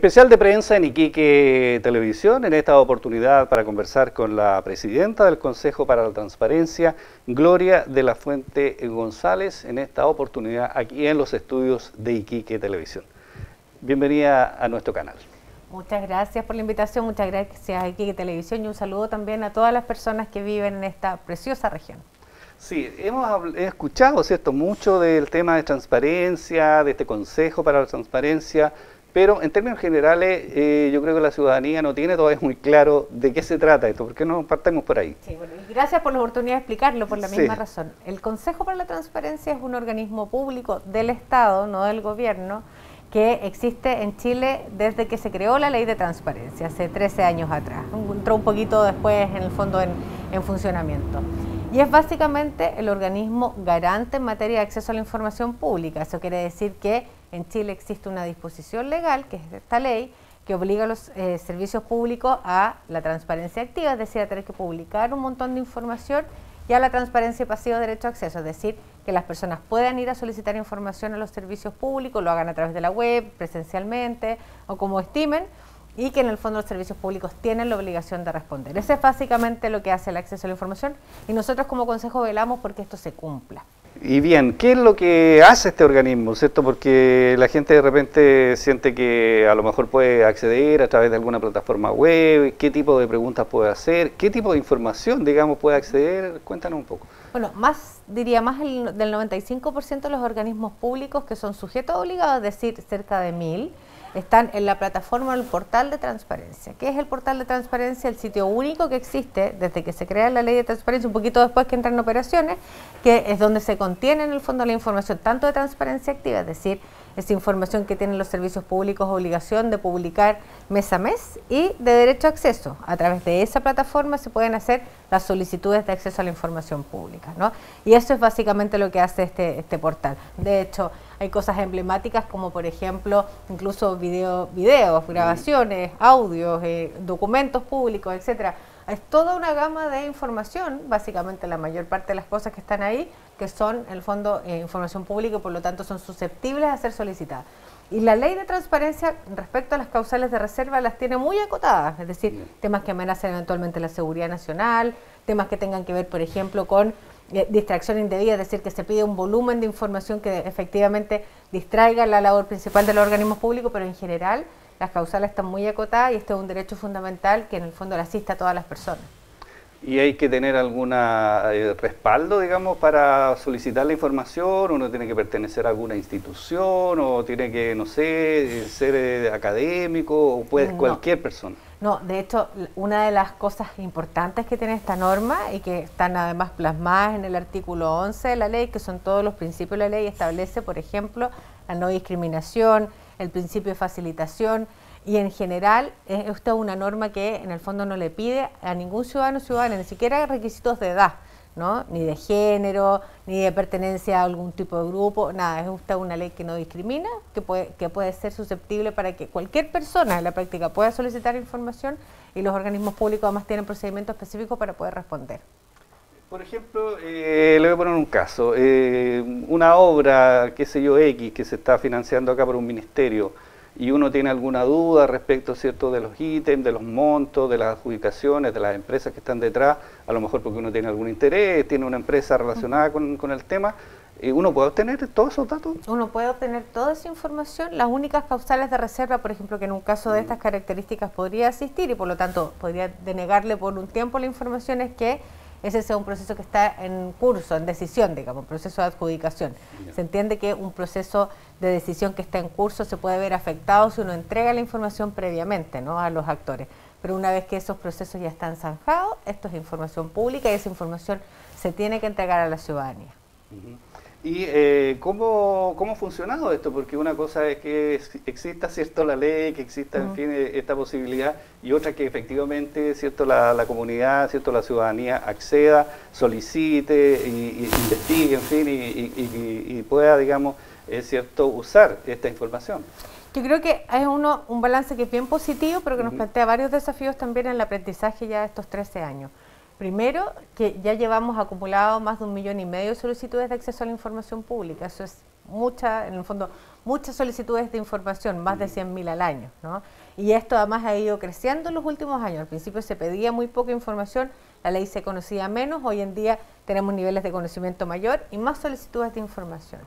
Especial de prensa en Iquique Televisión, en esta oportunidad para conversar con la presidenta del Consejo para la Transparencia, Gloria de la Fuente González, en esta oportunidad aquí en los estudios de Iquique Televisión. Bienvenida a nuestro canal. Muchas gracias por la invitación, muchas gracias a Iquique Televisión y un saludo también a todas las personas que viven en esta preciosa región. Sí, hemos escuchado, ¿cierto?, mucho del tema de transparencia, de este Consejo para la Transparencia, pero en términos generales yo creo que la ciudadanía no tiene todavía muy claro de qué se trata esto. ¿Por qué no partimos por ahí? Sí, bueno, y gracias por la oportunidad de explicarlo por la misma razón. El Consejo para la Transparencia es un organismo público del Estado, no del gobierno, que existe en Chile desde que se creó la ley de transparencia, hace 13 años atrás. Entró un poquito después, en el fondo, en funcionamiento. Y es básicamente el organismo garante en materia de acceso a la información pública. Eso quiere decir que en Chile existe una disposición legal, que es esta ley, que obliga a los servicios públicos a la transparencia activa, es decir, a tener que publicar un montón de información, y a la transparencia pasiva de derecho a acceso, es decir, que las personas puedan ir a solicitar información a los servicios públicos, lo hagan a través de la web, presencialmente o como estimen, y que en el fondo los servicios públicos tienen la obligación de responder. Ese es básicamente lo que hace el acceso a la información, y nosotros como Consejo velamos porque esto se cumpla. Y bien, ¿qué es lo que hace este organismo, cierto? Porque la gente de repente siente que a lo mejor puede acceder a través de alguna plataforma web, qué tipo de preguntas puede hacer, qué tipo de información, digamos, puede acceder. Cuéntanos un poco. Bueno, diría más del 95% de los organismos públicos que son sujetos obligados, es decir, cerca de 1000, están en la plataforma, el portal de transparencia. ¿Qué es el portal de transparencia? El sitio único que existe desde que se crea la ley de transparencia, un poquito después que entran en operaciones, que es donde se contiene en el fondo la información tanto de transparencia activa, es decir, esa información que tienen los servicios públicos obligación de publicar mes a mes, y de derecho a acceso. A través de esa plataforma se pueden hacer las solicitudes de acceso a la información pública, ¿no? Y eso es básicamente lo que hace este portal. De hecho, hay cosas emblemáticas como, por ejemplo, incluso videos, grabaciones, audios, documentos públicos, etcétera. Es toda una gama de información, básicamente la mayor parte de las cosas que están ahí, que son, en el fondo, información pública y por lo tanto son susceptibles a ser solicitadas. Y la ley de transparencia, respecto a las causales de reserva, las tiene muy acotadas, es decir, temas que amenacen eventualmente la seguridad nacional, temas que tengan que ver, por ejemplo, con distracción indebida, es decir, que se pide un volumen de información que efectivamente distraiga la labor principal de los organismos públicos, pero en general las causales están muy acotadas y este es un derecho fundamental que en el fondo le asiste a todas las personas. ¿Y hay que tener algún respaldo, digamos, para solicitar la información? ¿Uno tiene que pertenecer a alguna institución o tiene que, no sé, ser académico o puede cualquier persona? No, de hecho, una de las cosas importantes que tiene esta norma y que están además plasmadas en el artículo 11 de la ley, que son todos los principios de la ley, establece, por ejemplo, la no discriminación, el principio de facilitación, y en general esta es una norma que en el fondo no le pide a ningún ciudadano o ciudadana, ni siquiera requisitos de edad, ¿no? Ni de género, ni de pertenencia a algún tipo de grupo, nada. Es una ley que no discrimina, que puede ser susceptible para que cualquier persona en la práctica pueda solicitar información, y los organismos públicos además tienen procedimientos específicos para poder responder. Por ejemplo, le voy a poner un caso, una obra, qué sé yo, X, que se está financiando acá por un ministerio, y uno tiene alguna duda respecto, ¿cierto?, de los ítems, de los montos, de las adjudicaciones, de las empresas que están detrás, a lo mejor porque uno tiene algún interés, tiene una empresa relacionada con el tema, ¿uno puede obtener todos esos datos? Uno puede obtener toda esa información. Las únicas causales de reserva, por ejemplo, que en un caso de estas características podría existir y por lo tanto podría denegarle por un tiempo la información, es que ese sea un proceso que está en curso, en decisión, digamos, proceso de adjudicación. Se entiende que un proceso de decisión que está en curso se puede ver afectado si uno entrega la información previamente, ¿no?, a los actores. Pero una vez que esos procesos ya están zanjados, esto es información pública y esa información se tiene que entregar a la ciudadanía. ¿Y cómo ha funcionado esto? Porque una cosa es que exista, ¿cierto?, la ley, que exista, en fin, esta posibilidad, y otra que efectivamente, ¿cierto?, la comunidad, ¿cierto?, la ciudadanía acceda, solicite, y investigue, en fin, y pueda, digamos, ¿cierto?, usar esta información. Yo creo que hay un balance que es bien positivo, pero que nos plantea varios desafíos también en el aprendizaje ya de estos 13 años. Primero, que ya llevamos acumulado más de 1,5 millones de solicitudes de acceso a la información pública. Eso es en el fondo, muchas solicitudes de información, más de 100.000 al año, ¿no? Y esto además ha ido creciendo en los últimos años. Al principio se pedía muy poca información, la ley se conocía menos, hoy en día tenemos niveles de conocimiento mayor y más solicitudes de información.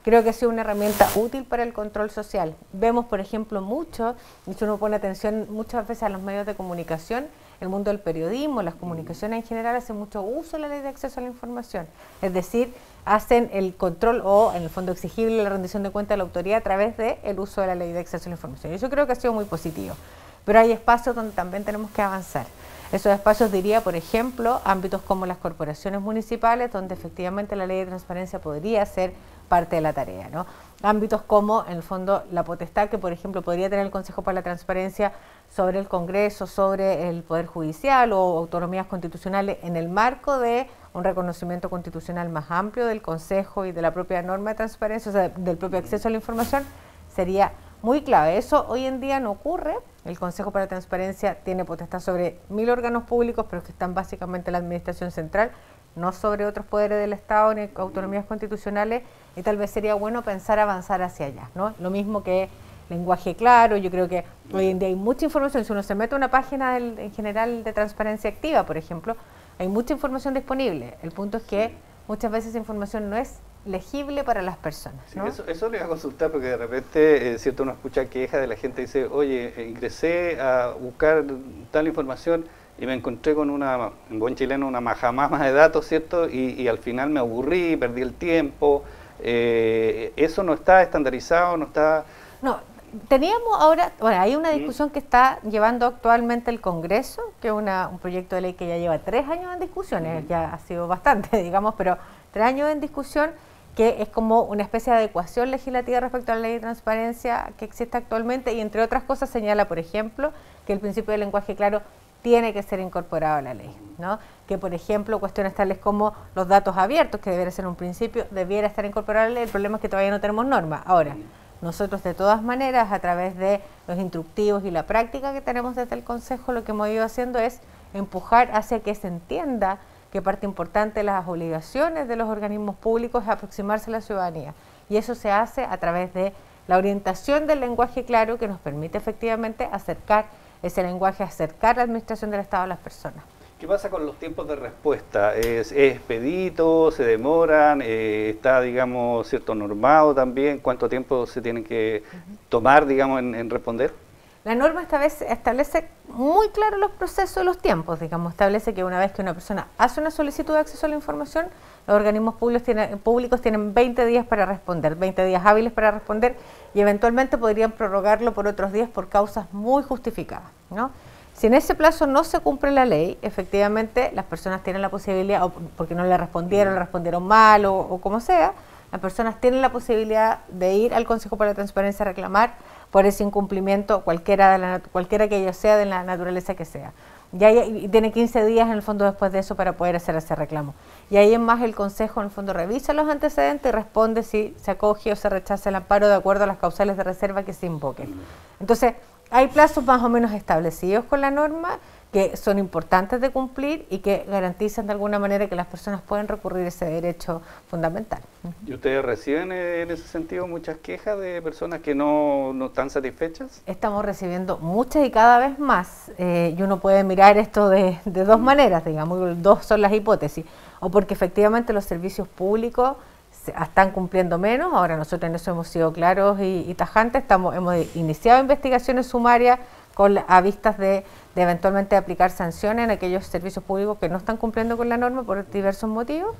Creo que ha sido una herramienta útil para el control social. Vemos, por ejemplo, mucho, y si uno pone atención muchas veces a los medios de comunicación, el mundo del periodismo, las comunicaciones en general, hacen mucho uso de la ley de acceso a la información. Es decir, hacen el control o, en el fondo, exigible la rendición de cuentas de la autoridad a través del uso de la ley de acceso a la información. Y eso creo que ha sido muy positivo. Pero hay espacios donde también tenemos que avanzar. Esos espacios, diría, por ejemplo, ámbitos como las corporaciones municipales, donde efectivamente la ley de transparencia podría ser parte de la tarea, ¿no? Ámbitos como, en el fondo, la potestad que, por ejemplo, podría tener el Consejo para la Transparencia sobre el Congreso, sobre el Poder Judicial o autonomías constitucionales en el marco de un reconocimiento constitucional más amplio del Consejo y de la propia norma de transparencia, o sea, del propio acceso a la información, sería muy clave. Eso hoy en día no ocurre. El Consejo para la Transparencia tiene potestad sobre 1000 órganos públicos, pero que están básicamente en la administración central, no sobre otros poderes del Estado ni autonomías constitucionales, y tal vez sería bueno pensar avanzar hacia allá, ¿no? Lo mismo que lenguaje claro. Yo creo que hoy en día hay mucha información. Si uno se mete a una página en general de transparencia activa, por ejemplo, hay mucha información disponible. El punto es que muchas veces esa información no es legible para las personas, ¿no? Sí, eso le voy a consultar porque de repente, cierto, uno escucha quejas de la gente y dice, oye, ingresé a buscar tal información y me encontré con en buen chileno, una majamama de datos, ¿cierto? Y al final me aburrí, perdí el tiempo. Eso no está estandarizado, no está... No, teníamos ahora, bueno, hay una discusión que está llevando actualmente el Congreso, que es un proyecto de ley que ya lleva 3 años en discusiones, ya ha sido bastante, digamos, pero 3 años en discusión, que es como una especie de adecuación legislativa respecto a la ley de transparencia que existe actualmente, y entre otras cosas señala, por ejemplo, que el principio del lenguaje claro tiene que ser incorporado a la ley, ¿no? Que, por ejemplo, cuestiones tales como los datos abiertos, que debería ser un principio, debiera estar incorporado a la ley. El problema es que todavía no tenemos norma. Ahora, nosotros de todas maneras, a través de los instructivos y la práctica que tenemos desde el Consejo, lo que hemos ido haciendo es empujar hacia que se entienda que parte importante de las obligaciones de los organismos públicos es aproximarse a la ciudadanía. Y eso se hace a través de la orientación del lenguaje claro, que nos permite efectivamente acercar ese lenguaje, acercar la administración del Estado a las personas. ¿Qué pasa con los tiempos de respuesta? ¿Es expedito? ¿Se demoran? ¿Está, digamos, cierto, normado también? ¿Cuánto tiempo se tiene que tomar, digamos, en responder? La norma esta vez establece muy claro los procesos y los tiempos, digamos, establece que una vez que una persona hace una solicitud de acceso a la información, los organismos públicos tienen 20 días para responder, 20 días hábiles para responder, y eventualmente podrían prorrogarlo por otros días por causas muy justificadas, ¿no? Si en ese plazo no se cumple la ley, efectivamente las personas tienen la posibilidad, o porque no le respondieron mal o como sea, las personas tienen la posibilidad de ir al Consejo para la Transparencia a reclamar por ese incumplimiento, cualquiera que ello sea, de la naturaleza que sea. Y tiene 15 días en el fondo después de eso para poder hacer ese reclamo. Y ahí en más el Consejo en el fondo revisa los antecedentes y responde si se acoge o se rechaza el amparo de acuerdo a las causales de reserva que se invoquen. Entonces, hay plazos más o menos establecidos con la norma que son importantes de cumplir y que garantizan de alguna manera que las personas pueden recurrir a ese derecho fundamental. ¿Y ustedes reciben en ese sentido muchas quejas de personas que no están satisfechas? Estamos recibiendo muchas y cada vez más, y uno puede mirar esto de 2 maneras, digamos, 2 son las hipótesis, o porque efectivamente los servicios públicos están cumpliendo menos. Ahora nosotros en eso hemos sido claros y tajantes, hemos iniciado investigaciones sumarias a vistas de eventualmente aplicar sanciones en aquellos servicios públicos que no están cumpliendo con la norma por diversos motivos.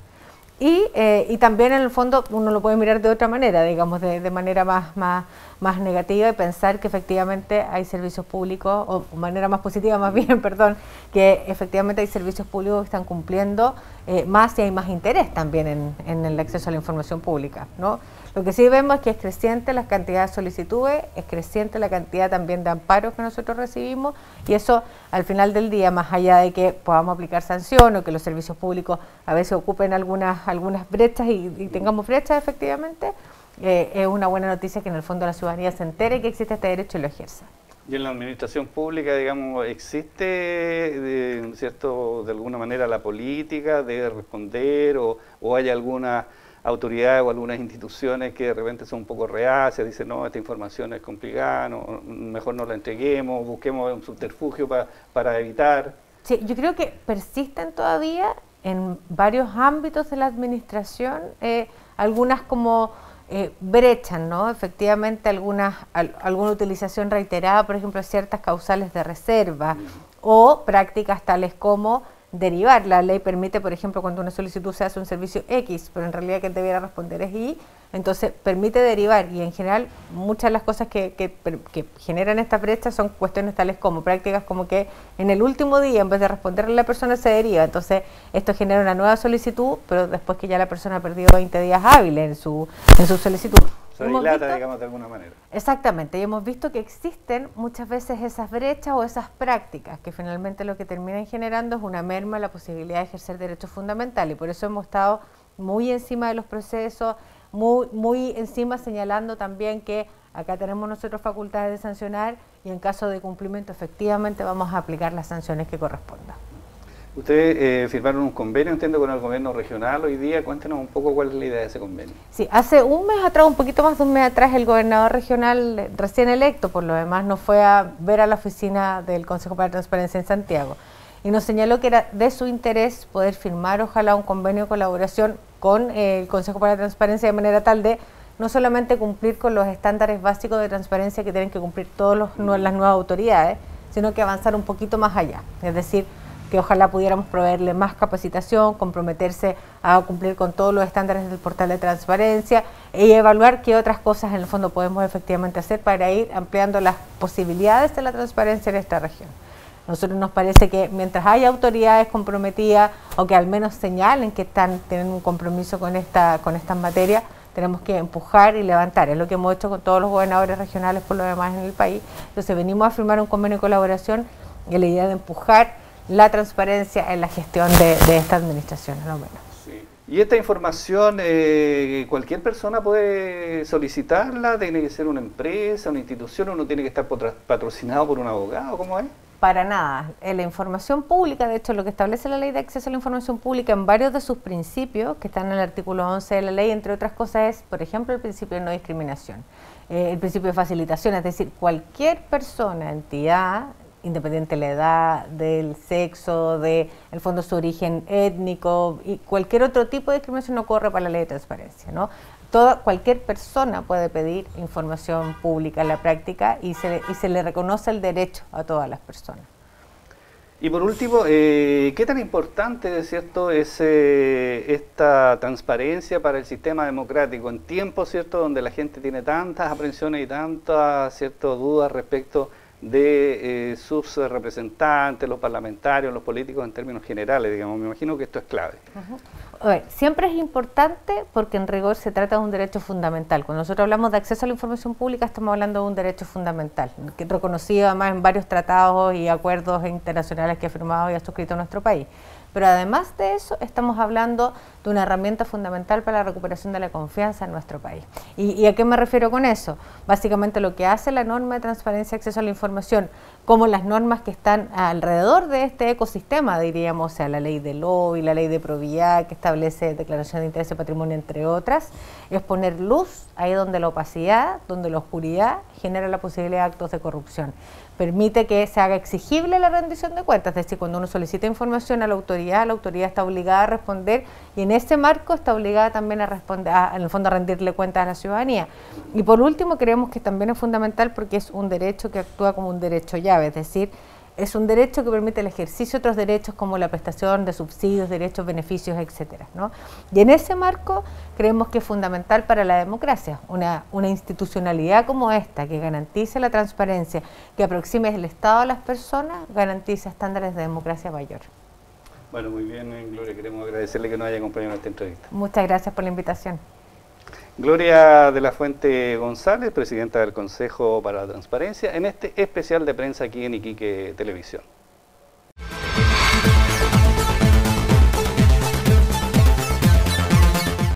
Y también en el fondo uno lo puede mirar de otra manera, digamos, de manera más negativa, y pensar que efectivamente hay servicios públicos, o de manera más positiva más bien, perdón, que efectivamente hay servicios públicos que están cumpliendo más, y hay más interés también en el acceso a la información pública, ¿no? Lo que sí vemos es que es creciente la cantidad de solicitudes, es creciente la cantidad también de amparos que nosotros recibimos, y eso al final del día, más allá de que podamos aplicar sanción o que los servicios públicos a veces ocupen algunas brechas y tengamos brechas efectivamente, es una buena noticia que en el fondo la ciudadanía se entere que existe este derecho y lo ejerza. ¿Y en la administración pública, digamos, existe, de alguna manera la política de responder, o hay alguna autoridades o algunas instituciones que de repente son un poco reacias, dicen, no, esta información es complicada, mejor no la entreguemos, busquemos un subterfugio para evitar. Sí, yo creo que persisten todavía en varios ámbitos de la administración algunas como brechas, ¿no? Efectivamente alguna utilización reiterada, por ejemplo, ciertas causales de reserva o prácticas tales como derivar. La ley permite, por ejemplo, cuando una solicitud se hace un servicio X, pero en realidad quien debiera responder es Y, entonces permite derivar, y en general muchas de las cosas que generan estas brechas son cuestiones tales como prácticas como que en el último día en vez de responderle a la persona se deriva, entonces esto genera una nueva solicitud, pero después que ya la persona ha perdido 20 días hábiles en su solicitud. Se dilata, digamos, de alguna manera. Exactamente, y hemos visto que existen muchas veces esas brechas o esas prácticas que finalmente lo que terminan generando es una merma en la posibilidad de ejercer derechos fundamentales, y por eso hemos estado muy encima de los procesos, muy encima señalando también que acá tenemos nosotros facultades de sancionar y en caso de cumplimiento efectivamente vamos a aplicar las sanciones que correspondan. Ustedes firmaron un convenio, entiendo, con el gobierno regional hoy día. Cuéntenos un poco cuál es la idea de ese convenio. Sí, hace un mes atrás, un poquito más de un mes atrás, el gobernador regional recién electo, por lo demás, nos fue a ver a la oficina del Consejo para la Transparencia en Santiago y nos señaló que era de su interés poder firmar, ojalá, un convenio de colaboración con el Consejo para la Transparencia de manera tal de no solamente cumplir con los estándares básicos de transparencia que tienen que cumplir todas las nuevas autoridades, sino que avanzar un poquito más allá, es decir, que ojalá pudiéramos proveerle más capacitación, comprometerse a cumplir con todos los estándares del portal de transparencia y evaluar qué otras cosas en el fondo podemos efectivamente hacer para ir ampliando las posibilidades de la transparencia en esta región. A nosotros nos parece que mientras haya autoridades comprometidas o que al menos señalen que tienen un compromiso con estas materias, tenemos que empujar y levantar. Es lo que hemos hecho con todos los gobernadores regionales por lo demás en el país. Entonces venimos a firmar un convenio de colaboración y la idea de empujar la transparencia en la gestión de esta administración, no menos. Sí. ¿Y esta información cualquier persona puede solicitarla? ¿Tiene que ser una empresa, una institución? ¿Uno tiene que estar patrocinado por un abogado? ¿Cómo es? Para nada. La información pública, de hecho, lo que establece la Ley de Acceso a la Información Pública en varios de sus principios, que están en el artículo 11 de la ley, entre otras cosas, es, por ejemplo, el principio de no discriminación, el principio de facilitación, es decir, cualquier persona, entidad, independiente de la edad, del sexo, de el fondo su origen étnico y cualquier otro tipo de discriminación no corre para la ley de transparencia, ¿no? Cualquier persona puede pedir información pública en la práctica y se le reconoce el derecho a todas las personas. Y por último, ¿qué tan importante, ¿cierto?, es esta transparencia para el sistema democrático en tiempos, ¿cierto?, donde la gente tiene tantas aprensiones y tantas, ¿cierto?, dudas respecto de sus representantes, los parlamentarios, los políticos en términos generales, digamos? Me imagino que esto es clave. A ver, siempre es importante porque en rigor se trata de un derecho fundamental. Cuando nosotros hablamos de acceso a la información pública estamos hablando de un derecho fundamental, que es reconocido además en varios tratados y acuerdos internacionales que ha firmado y ha suscrito nuestro país. Pero además de eso, estamos hablando de una herramienta fundamental para la recuperación de la confianza en nuestro país. ¿Y a qué me refiero con eso? Básicamente lo que hace la norma de transparencia y acceso a la información, como las normas que están alrededor de este ecosistema, diríamos, o sea, la ley del lobby, la ley de probidad, que establece declaración de interés de patrimonio, entre otras, es poner luz ahí donde la opacidad, donde la oscuridad genera la posibilidad de actos de corrupción. Permite que se haga exigible la rendición de cuentas, es decir, cuando uno solicita información a la autoridad está obligada a responder y en ese marco está obligada también a responder, en el fondo a rendirle cuentas a la ciudadanía. Y por último, creemos que también es fundamental porque es un derecho que actúa como un derecho llave, es decir, es un derecho que permite el ejercicio de otros derechos como la prestación de subsidios, derechos, beneficios, etcétera, ¿no? Y en ese marco creemos que es fundamental para la democracia, una institucionalidad como esta, que garantice la transparencia, que aproxime el Estado a las personas, garantiza estándares de democracia mayor. Bueno, muy bien, Gloria, queremos agradecerle que nos haya acompañado en esta entrevista. Muchas gracias por la invitación. Gloria de la Fuente González, presidenta del Consejo para la Transparencia, en este especial de prensa aquí en Iquique Televisión.